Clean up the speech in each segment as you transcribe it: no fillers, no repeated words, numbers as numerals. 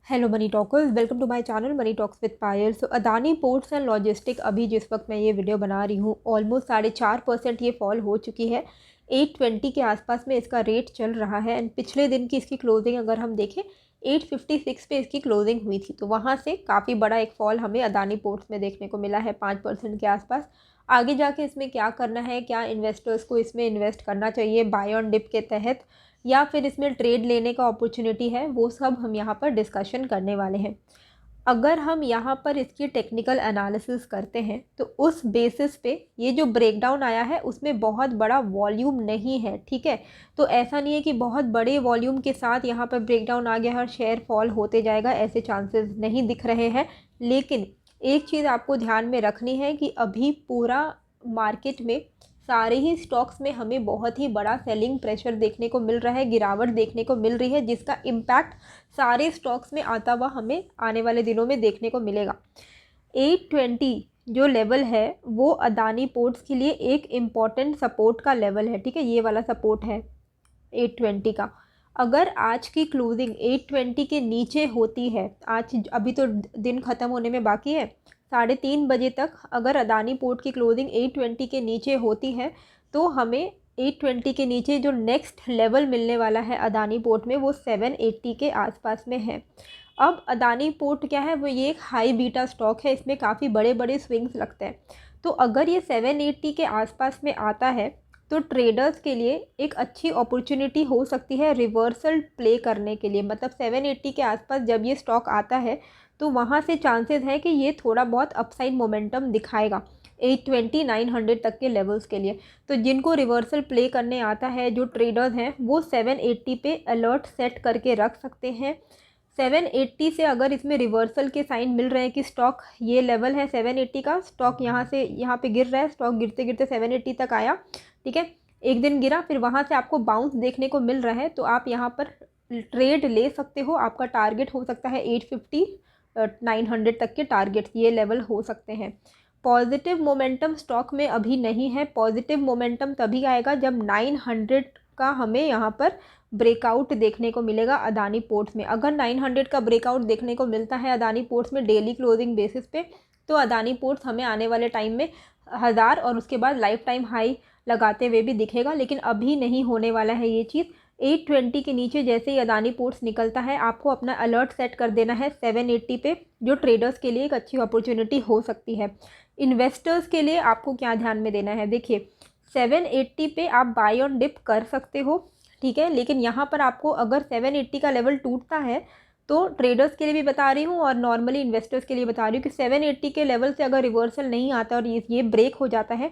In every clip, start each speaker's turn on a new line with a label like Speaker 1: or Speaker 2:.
Speaker 1: Hello money talkers, welcome to my channel money talks with Payal. So Adani ports and logistic अभी जिस वक्त मैं ये वीडियो बना रही हूँ ऑलमोस्ट 4.5% ये फॉल हो चुकी है। 820 के आसपास में इसका रेट चल रहा है एंड पिछले दिन की इसकी क्लोजिंग अगर हम देखें 856 पे इसकी क्लोजिंग हुई थी, तो वहाँ से काफ़ी बड़ा एक फॉल हमें अदानी पोर्ट्स में देखने को मिला है 5% के आसपास। आगे जाके इसमें क्या करना है, क्या इन्वेस्टर्स को इसमें इन्वेस्ट करना चाहिए बाय ऑन डिप के तहत या फिर इसमें ट्रेड लेने का अपॉर्चुनिटी है, वो सब हम यहाँ पर डिस्कशन करने वाले हैं। अगर हम यहाँ पर इसकी टेक्निकल एनालिसिस करते हैं तो उस बेसिस पे ये जो ब्रेकडाउन आया है उसमें बहुत बड़ा वॉल्यूम नहीं है, ठीक है। तो ऐसा नहीं है कि बहुत बड़े वॉल्यूम के साथ यहाँ पर ब्रेकडाउन आ गया और शेयर फॉल होते जाएगा, ऐसे चांसेस नहीं दिख रहे हैं। लेकिन एक चीज़ आपको ध्यान में रखनी है कि अभी पूरा मार्केट में सारे ही स्टॉक्स में हमें बहुत ही बड़ा सेलिंग प्रेशर देखने को मिल रहा है, गिरावट देखने को मिल रही है, जिसका इम्पैक्ट सारे स्टॉक्स में आता हुआ हमें आने वाले दिनों में देखने को मिलेगा। 820 जो लेवल है वो अदानी पोर्ट्स के लिए एक इम्पॉर्टेंट सपोर्ट का लेवल है, ठीक है। ये वाला सपोर्ट है 820 का। अगर आज की क्लोजिंग 820 के नीचे होती है, आज अभी तो दिन ख़त्म होने में बाकी है, 3:30 बजे तक अगर अदानी पोर्ट की क्लोजिंग 820 के नीचे होती है तो हमें 820 के नीचे जो नेक्स्ट लेवल मिलने वाला है अदानी पोर्ट में वो 780 के आसपास में है। अब अदानी पोर्ट क्या है, वो ये एक हाई बीटा स्टॉक है, इसमें काफ़ी बड़े बड़े स्विंग्स लगते हैं। तो अगर ये 780 के आसपास में आता है तो ट्रेडर्स के लिए एक अच्छी अपॉर्चुनिटी हो सकती है रिवर्सल प्ले करने के लिए। मतलब 780 के आसपास जब ये स्टॉक आता है तो वहाँ से चांसेस है कि ये थोड़ा बहुत अपसाइड मोमेंटम दिखाएगा 820 900 तक के लेवल्स के लिए। तो जिनको रिवर्सल प्ले करने आता है, जो ट्रेडर्स हैं, वो 780 पे अलर्ट सेट करके रख सकते हैं। 780 से अगर इसमें रिवर्सल के साइन मिल रहे हैं कि स्टॉक ये लेवल है 780 का, स्टॉक यहाँ से यहाँ पे गिर रहा है, स्टॉक गिरते गिरते 780 तक आया, ठीक है, एक दिन गिरा, फिर वहाँ से आपको बाउंस देखने को मिल रहा है, तो आप यहाँ पर ट्रेड ले सकते हो। आपका टारगेट हो सकता है 850 900 तक के टारगेट, ये लेवल हो सकते हैं। पॉजिटिव मोमेंटम स्टॉक में अभी नहीं है। पॉजिटिव मोमेंटम तभी आएगा जब 900 का हमें यहाँ पर ब्रेकआउट देखने को मिलेगा अदानी पोर्ट्स में। अगर 900 का ब्रेकआउट देखने को मिलता है अदानी पोर्ट्स में डेली क्लोजिंग बेसिस पे, तो अदानी पोर्ट्स हमें आने वाले टाइम में 1000 और उसके बाद लाइफ टाइम हाई लगाते हुए भी दिखेगा। लेकिन अभी नहीं होने वाला है ये चीज़। 820 के नीचे जैसे ही अदानी पोर्ट्स निकलता है, आपको अपना अलर्ट सेट कर देना है 780 पे, जो ट्रेडर्स के लिए एक अच्छी अपॉर्चुनिटी हो सकती है। इन्वेस्टर्स के लिए आपको क्या ध्यान में देना है, देखिए 780 पे आप बाय ऑन डिप कर सकते हो, ठीक है। लेकिन यहाँ पर आपको अगर 780 का लेवल टूटता है तो ट्रेडर्स के लिए भी बता रही हूँ और नॉर्मली इन्वेस्टर्स के लिए बता रही हूँ कि 780 के लेवल से अगर रिवर्सल नहीं आता और ये ब्रेक हो जाता है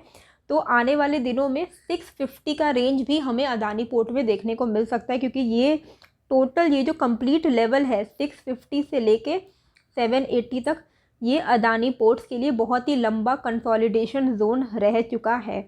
Speaker 1: तो आने वाले दिनों में 650 का रेंज भी हमें अदानी पोर्ट में देखने को मिल सकता है, क्योंकि ये टोटल ये जो कंप्लीट लेवल है 650 से लेके 780 तक, ये अदानी पोर्ट्स के लिए बहुत ही लंबा कंसोलिडेशन जोन रह चुका है।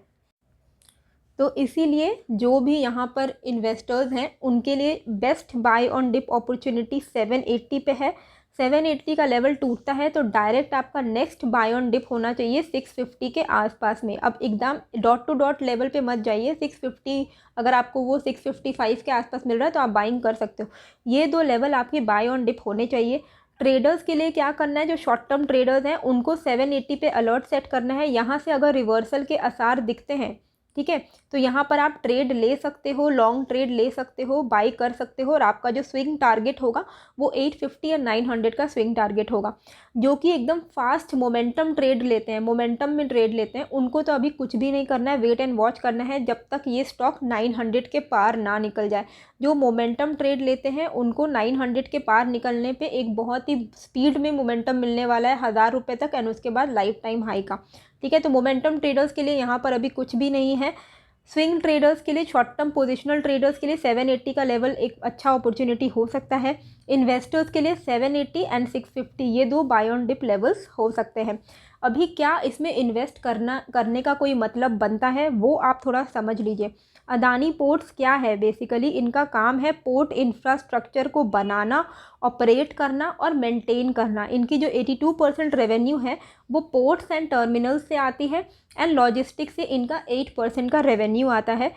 Speaker 1: तो इसीलिए जो भी यहाँ पर इन्वेस्टर्स हैं उनके लिए best buy on dip opportunity 780 पे है। 780 का लेवल टूटता है तो डायरेक्ट आपका नेक्स्ट बाय ऑन डिप होना चाहिए 650 के आसपास में। अब एकदम डॉट टू डॉट लेवल पे मत जाइए। 650 अगर आपको वो 655 के आसपास मिल रहा है तो आप बाइंग कर सकते हो। ये दो लेवल आपके बाय ऑन डिप होने चाहिए। ट्रेडर्स के लिए क्या करना है, जो शॉर्ट टर्म ट्रेडर्स हैं उनको 780 पे अलर्ट सेट करना है। यहाँ से अगर रिवर्सल के आसार दिखते हैं, ठीक है, तो यहाँ पर आप ट्रेड ले सकते हो, लॉन्ग ट्रेड ले सकते हो, बाई कर सकते हो और आपका जो स्विंग टारगेट होगा वो 850 या 900 का स्विंग टारगेट होगा। जो कि एकदम फास्ट मोमेंटम ट्रेड लेते हैं, मोमेंटम में ट्रेड लेते हैं, उनको तो अभी कुछ भी नहीं करना है, वेट एंड वॉच करना है जब तक ये स्टॉक 900 के पार ना निकल जाए। जो मोमेंटम ट्रेड लेते हैं उनको 900 के पार निकलने पे एक बहुत ही स्पीड में मोमेंटम मिलने वाला है 1000 रुपये तक एंड उसके बाद लाइफ टाइम हाई का, ठीक है। तो मोमेंटम ट्रेडर्स के लिए यहाँ पर अभी कुछ भी नहीं है। स्विंग ट्रेडर्स के लिए, शॉर्ट टर्म पोजिशनल ट्रेडर्स के लिए 780 का लेवल एक अच्छा अपॉर्चुनिटी हो सकता है। इन्वेस्टर्स के लिए 780 एंड 650 ये दो बाय ऑन डिप लेवल्स हो सकते हैं। अभी क्या इसमें इन्वेस्ट करने का कोई मतलब बनता है वो आप थोड़ा समझ लीजिए। अदानी पोर्ट्स क्या है, बेसिकली इनका काम है पोर्ट इंफ्रास्ट्रक्चर को बनाना, ऑपरेट करना और मेंटेन करना। इनकी जो 82% रेवेन्यू है वो पोर्ट्स एंड टर्मिनल्स से आती है एंड लॉजिस्टिक्स से इनका 8% का रेवेन्यू आता है।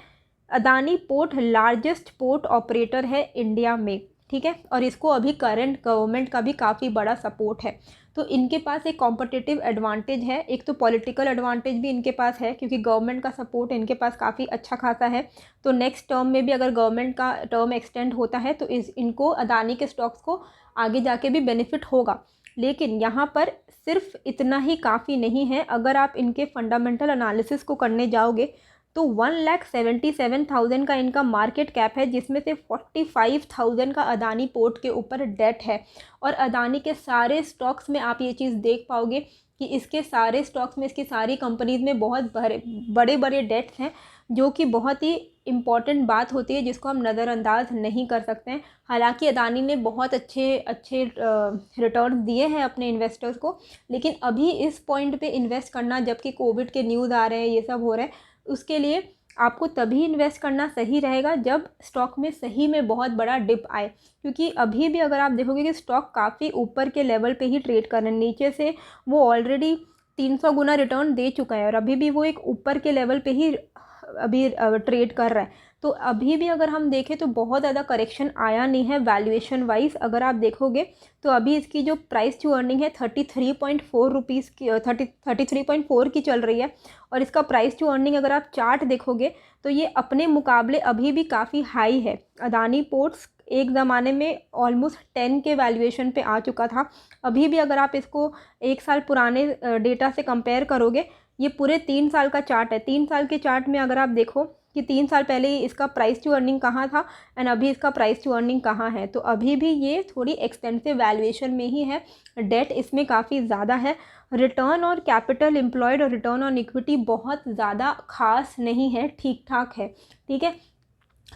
Speaker 1: Adani port largest port operator है इंडिया में। ठीक है, और इसको अभी करंट गवर्नमेंट का भी काफ़ी बड़ा सपोर्ट है। तो इनके पास एक कॉम्पिटिटिव एडवांटेज है, एक तो पॉलिटिकल एडवांटेज भी इनके पास है क्योंकि गवर्नमेंट का सपोर्ट इनके पास काफ़ी अच्छा खासा है। तो नेक्स्ट टर्म में भी अगर गवर्नमेंट का टर्म एक्सटेंड होता है तो इनको अदानी के स्टॉक्स को आगे जाके भी बेनिफिट होगा। लेकिन यहाँ पर सिर्फ इतना ही काफ़ी नहीं है। अगर आप इनके फंडामेंटल एनालिसिस को करने जाओगे तो 1,77,000 का इनका मार्केट कैप है, जिसमें से 45,000 का अदानी पोर्ट के ऊपर डेट है। और अदानी के सारे स्टॉक्स में आप ये चीज़ देख पाओगे कि इसके सारे स्टॉक्स में, इसकी सारी कंपनीज़ में बहुत बड़े बड़े डेट्स हैं, जो कि बहुत ही इम्पॉर्टेंट बात होती है जिसको हम नज़रअंदाज नहीं कर सकते हैं। हालांकि अदानी ने बहुत अच्छे रिटर्न दिए हैं अपने इन्वेस्टर्स को, लेकिन अभी इस पॉइंट पे इन्वेस्ट करना, जबकि कोविड के न्यूज़ आ रहे हैं, ये सब हो रहा है, उसके लिए आपको तभी इन्वेस्ट करना सही रहेगा जब स्टॉक में सही में बहुत बड़ा डिप आए। क्योंकि अभी भी अगर आप देखोगे कि स्टॉक काफ़ी ऊपर के लेवल पे ही ट्रेड कर रहे हैं, नीचे से वो ऑलरेडी 300 गुना रिटर्न दे चुका है और अभी भी वो एक ऊपर के लेवल पे ही अभी ट्रेड कर रहा है। तो अभी भी अगर हम देखें तो बहुत ज़्यादा करेक्शन आया नहीं है वैल्यूएशन वाइज। अगर आप देखोगे तो अभी इसकी जो प्राइस टू अर्निंग है 33.4 रुपीज़ की 33.4 की चल रही है। और इसका प्राइस टू अर्निंग अगर आप चार्ट देखोगे तो ये अपने मुकाबले अभी भी काफ़ी हाई है। अदानी पोर्ट्स एक ज़माने में ऑलमोस्ट 10 के वैल्यूएशन पे आ चुका था। अभी भी अगर आप इसको 1 साल पुराने डेटा से कंपेयर करोगे, ये पूरे 3 साल का चार्ट है। 3 साल के चार्ट में अगर आप देखो कि 3 साल पहले इसका प्राइस टू अर्निंग कहाँ था एंड अभी इसका प्राइस टू अर्निंग कहाँ है, तो अभी भी ये थोड़ी एक्सटेंसिव वैल्यूएशन में ही है। डेट इसमें काफ़ी ज़्यादा है। रिटर्न और कैपिटल एम्प्लॉयड और रिटर्न ऑन इक्विटी बहुत ज़्यादा खास नहीं है, ठीक ठाक है। ठीक है,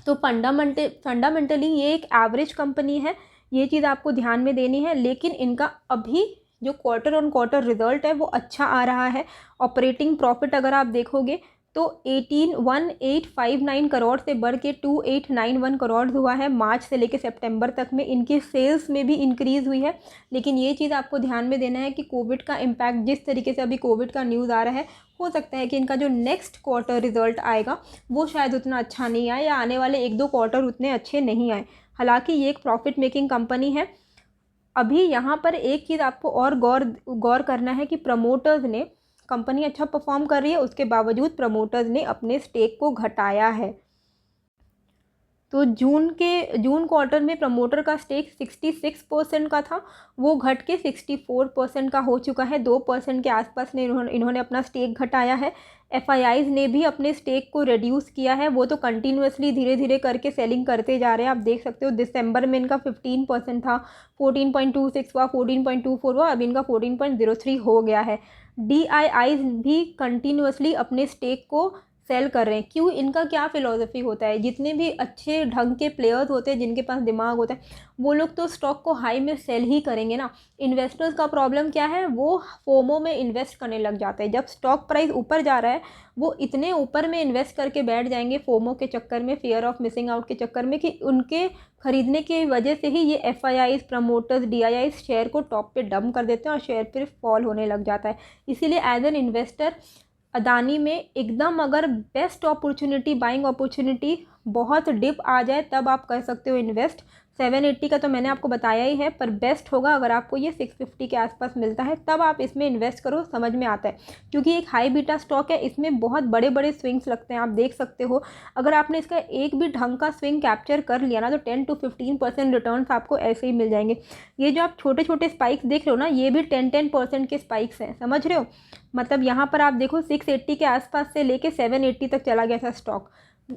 Speaker 1: तो फंडामेंटली ये एक एवरेज कंपनी है, ये चीज़ आपको ध्यान में देनी है। लेकिन इनका अभी जो क्वार्टर ऑन क्वार्टर रिजल्ट है वो अच्छा आ रहा है। ऑपरेटिंग प्रॉफिट अगर आप देखोगे तो 18,1859 करोड़ से बढ़ के 2891 करोड़ हुआ है मार्च से लेकर सितंबर तक में। इनकी सेल्स में भी इंक्रीज़ हुई है। लेकिन ये चीज़ आपको ध्यान में देना है कि कोविड का इम्पैक्ट, जिस तरीके से अभी कोविड का न्यूज़ आ रहा है, हो सकता है कि इनका जो नेक्स्ट क्वार्टर रिजल्ट आएगा वो शायद उतना अच्छा नहीं आए या आने वाले 1-2 क्वार्टर उतने अच्छे नहीं आए। हालांकि ये एक प्रॉफिट मेकिंग कंपनी है। अभी यहाँ पर एक चीज़ आपको और गौर करना है कि प्रमोटर्स ने, कंपनी अच्छा परफॉर्म कर रही है उसके बावजूद प्रमोटर्स ने अपने स्टेक को घटाया है। तो जून क्वार्टर में प्रमोटर का स्टेक 66% का था, वो घट के 64% का हो चुका है। 2% के आसपास ने इन्होंने अपना स्टेक घटाया है। एफआईआईज ने भी अपने स्टेक को रिड्यूस किया है, वो तो कंटिन्यूसली धीरे धीरे करके सेलिंग करते जा रहे हैं। आप देख सकते हो दिसंबर में इनका 15% था, 14.26 हुआ, 14.24 हुआ, अब इनका 14.03 हो गया है। डीआईआईज भी कंटिन्यूसली अपने स्टेक को सेल कर रहे हैं। क्यों? इनका क्या फ़िलॉसफी होता है, जितने भी अच्छे ढंग के प्लेयर्स होते हैं जिनके पास दिमाग होता है वो लोग तो स्टॉक को हाई में सेल ही करेंगे ना। इन्वेस्टर्स का प्रॉब्लम क्या है, वो फोमो में इन्वेस्ट करने लग जाते हैं। जब स्टॉक प्राइस ऊपर जा रहा है वो इतने ऊपर में इन्वेस्ट करके बैठ जाएंगे फोमो के चक्कर में, फियर ऑफ मिसिंग आउट के चक्कर में, कि उनके खरीदने की वजह से ही ये एफआईआईज, प्रमोटर्स, डीआईआईज शेयर को टॉप पे डंप कर देते हैं और शेयर फिर फॉल होने लग जाता है। इसीलिए एज एन इन्वेस्टर अदानी में एकदम अगर बेस्ट अपॉर्चुनिटी, बाइंग अपॉर्चुनिटी, बहुत डिप आ जाए तब आप कर सकते हो इन्वेस्ट। 780 का तो मैंने आपको बताया ही है, पर बेस्ट होगा अगर आपको ये 650 के आसपास मिलता है तब आप इसमें इन्वेस्ट करो, समझ में आता है। क्योंकि एक हाई बीटा स्टॉक है, इसमें बहुत बड़े बड़े स्विंग्स लगते हैं, आप देख सकते हो। अगर आपने इसका एक भी ढंग का स्विंग कैप्चर कर लिया ना तो 10 to 15% रिटर्न आपको ऐसे ही मिल जाएंगे। ये जो आप छोटे छोटे स्पाइक्स देख रहे हो ना, ये भी 10% के स्पाइक्स हैं, समझ रहे हो। मतलब यहाँ पर आप देखो 680 के आसपास से लेके 780 तक चला गया था स्टॉक,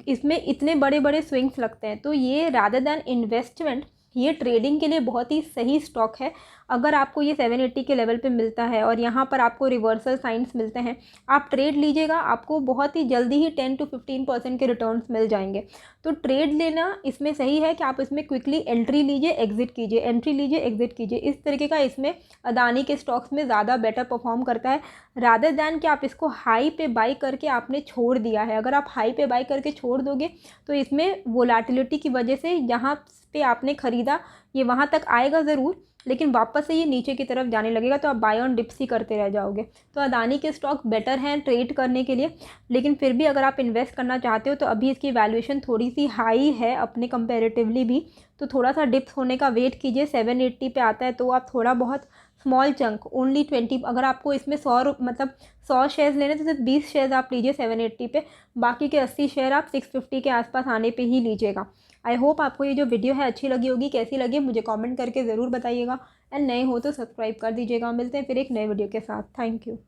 Speaker 1: इसमें इतने बड़े बड़े स्विंग्स लगते हैं। तो ये रादर दैन इन्वेस्टमेंट, ये ट्रेडिंग के लिए बहुत ही सही स्टॉक है। अगर आपको ये 780 के लेवल पे मिलता है और यहाँ पर आपको रिवर्सल साइंस मिलते हैं, आप ट्रेड लीजिएगा, आपको बहुत ही जल्दी ही 10 to 15% के रिटर्न्स मिल जाएंगे। तो ट्रेड लेना इसमें सही है कि आप इसमें क्विकली एंट्री लीजिए, एग्जिट कीजिए, एंट्री लीजिए, एग्जिट कीजिए। इस तरीके का इसमें अदानी के स्टॉक्स में ज़्यादा बेटर परफॉर्म करता है रादर दैन कि आप इसको हाई पे बाई करके आपने छोड़ दिया है। अगर आप हाई पे बाई करके छोड़ दोगे तो इसमें वोलेटिलिटी की वजह से, जहाँ पे आपने ख़रीदा ये वहाँ तक आएगा ज़रूर, लेकिन वापस से ये नीचे की तरफ जाने लगेगा, तो आप बाय ऑन डिप्स ही करते रह जाओगे। तो अदानी के स्टॉक बेटर हैं ट्रेड करने के लिए, लेकिन फिर भी अगर आप इन्वेस्ट करना चाहते हो तो अभी इसकी वैल्यूएशन थोड़ी सी हाई है अपने कंपैरेटिवली भी, तो थोड़ा सा डिप्स होने का वेट कीजिए। 780 पे आता है तो आप थोड़ा बहुत स्मॉल चंक ओनली 20, अगर आपको इसमें 100 मतलब 100 शेयर्स लेने तो सिर्फ 20 शेयर्स आप लीजिए 780 पे, बाकी के 80 शेयर आप 650 के आसपास आने पे ही लीजिएगा। आई होप आपको ये जो वीडियो है अच्छी लगी होगी। कैसी लगी मुझे कमेंट करके ज़रूर बताइएगा, एंड नए हो तो सब्सक्राइब कर दीजिएगा। मिलते हैं फिर एक नए वीडियो के साथ। Thank you.